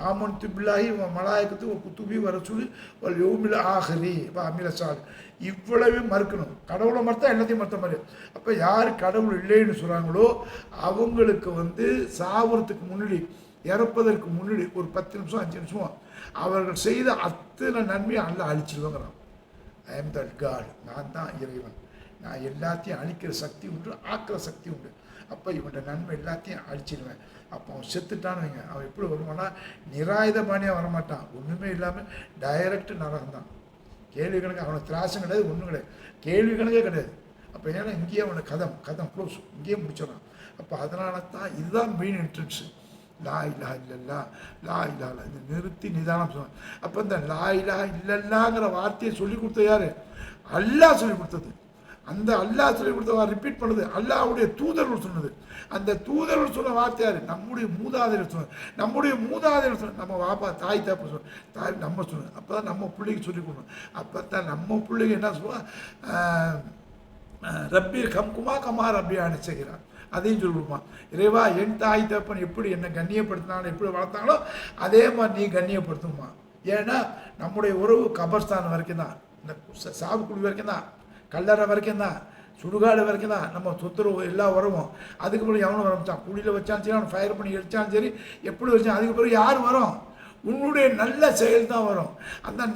ஆமன்து பில்லாஹி மலாயக்கத்து ஒரு குத்துபி வர சொல்லி ஒரு யோமில் ஆஹரி இப்போ அமில சால் இவ்வளவு மறுக்கணும். கடவுளை மறுத்தா எல்லாத்தையும் மறுத்த மாதிரி. அப்போ யார் கடவுள் இல்லைன்னு சொல்கிறாங்களோ அவங்களுக்கு வந்து சாவறதுக்கு முன்னாடி, இறப்பதற்கு முன்னாடி ஒரு 10 நிமிஷம் 5 நிமிஷம் அவர்கள் செய்த அத்தனை நன்மையை அல்ல அழிச்சிருவாங்கிறான். ஐ எம் தட் காட், நான் தான் இறைவன், நான் எல்லாத்தையும் அழிக்கிற சக்தி உண்டு, ஆக்கிற சக்தி உண்டு. அப்போ இவன்ட நன்மை எல்லாத்தையும் அழிச்சிடுவேன். அப்போ அவன் செத்துட்டான்னு வைங்க, அவன் எப்படி வருவான்னா நிராயுதபாணியாக வரமாட்டான், ஒன்றுமே இல்லாமல் டைரக்ட் நரகம் தான். கேள்வி கணக்கு அவனை திராசம் கிடையாது, ஒன்றும் கிடையாது, கேள்வி கணக்கே கிடையாது. அப்போ ஏன்னா இங்கேயே அவனை கதம் க்ளோஸ், இங்கேயே முடிச்சிடறான். அப்போ அதனால தான் இதுதான் மெயின் என்ட்ரன்ஸு. லா இலாஹா இல்லல்லா, லா இலாஹா இந்த நிறுத்தி நிதானம் சொன்னான். அப்போ இந்த லா இலாஹா இல்லல்லாங்கிற வார்த்தையை சொல்லி கொடுத்த யார்? அல்லாஹ் சொல்லி கொடுத்தது. அந்த அல்லாஹ் சொல்லி கொடுத்த ரிப்பீட் பண்ணுது அல்லாஹ்வுடைய தூதர்கள் சொன்னது. அந்த தூதர்கள் சொன்ன வார்த்தை யார்? நம்முடைய மூதாதையர் சொன்னது. நம்முடைய மூதாதையர் சொன்ன, நம்ம வாப்பா தாய் தாப்பு சொன்ன, தாய் நம்ம சொன்னது. அப்போ தான் நம்ம பிள்ளைக்கு சொல்லிக் கொடுக்கணும். அப்போ தான் நம்ம பிள்ளைங்க என்ன சொல்லுவான், ரப்பீர் கம்குமா கமா ரப்பி அனுசகிறான், அதையும் சொல்லி கொடுப்பான். இறைவா என் தாய் தப்பன் எப்படி என்னை கண்ணியப்படுத்தினாலும் எப்படி வளர்த்தாங்களோ அதே மாதிரி நீ கண்ணியப்படுத்துமா. ஏன்னா நம்முடைய உறவு கபர்ஸ்தான் வரைக்கும் தான், இந்த சாவுக்குழி வரைக்கும் தான், கல்லறை வரைக்கும் தான், சுடுகாடு வரைக்கும் தான் நம்ம சொத்துறவு எல்லா உறவும். அதுக்கு பிறகு எவனும் வரமிச்சான், குழியில் வச்சாலும் சரி, அவன் ஃபயர் பண்ணி எரிச்சாலும் சரி, எப்படி வச்சான், அதுக்கு பிறகு யார் வரும்? உன்னுடைய நல்ல செயல் தான் வரும். அந்த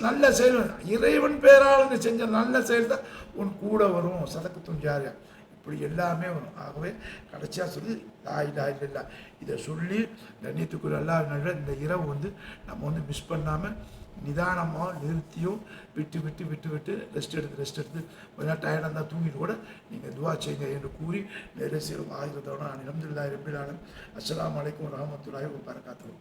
நல்ல செயல், இறைவன் பேராளன்னு செஞ்ச நல்ல செயல் தான் உன் கூட வரும். சதக்கத்தும் ஜாரியா இப்படி எல்லாமே வரும். ஆகவே கடைசியாக சொல்லி லா இலாஹா இல்லல்லா இதை சொல்லி கண்ணியத்துக்குரிய அல்லாஹ் இந்த இரவு வந்து நம்ம வந்து மிஸ் பண்ணாமல் நிதானமாக நிறுத்தியும் விட்டு ரெஸ்ட் எடுத்து கொஞ்சம் டயர்டாக இருந்தால் தூங்கிட்டு கூட நீங்கள் துவா செய்யுங்க என்று கூறி நிறைய சேரும். ஆயிரத்தோட அல்ஹம்துலில்லாஹி ரப்பில் ஆலமீன். அஸ்ஸலாமு அலைக்கும் வரஹ்மத்துல்லாஹி வபரகாத்துஹு.